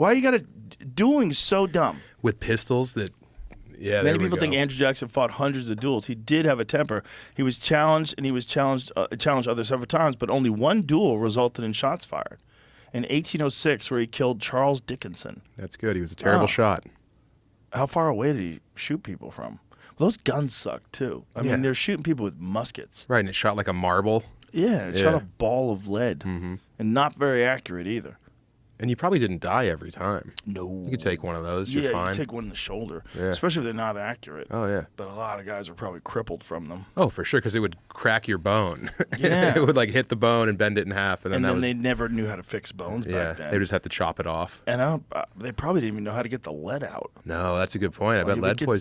Why you got to dueling's so dumb. With pistols that, yeah, Many people think Andrew Jackson fought hundreds of duels. He did have a temper. He was challenged, and he was challenged others several times, but only one duel resulted in shots fired. In 1806, where he killed Charles Dickinson. That's good. He was a terrible shot. How far away did he shoot people from? Well, those guns suck, too. I mean, they're shooting people with muskets. Right, and it shot like a marble. Yeah, it shot a ball of lead. And not very accurate either. And you probably didn't die every time. No. You could take one of those. You're fine. You take one in the shoulder, Yeah. especially if they're not accurate. Oh, yeah. But a lot of guys are probably crippled from them. Oh, for sure, because it would crack your bone. Yeah. It would like hit the bone and bend it in half. And then, they never knew how to fix bones back then. They just have to chop it off. And they probably didn't even know how to get the lead out. No, that's a good point. I bet It lead gets poisoning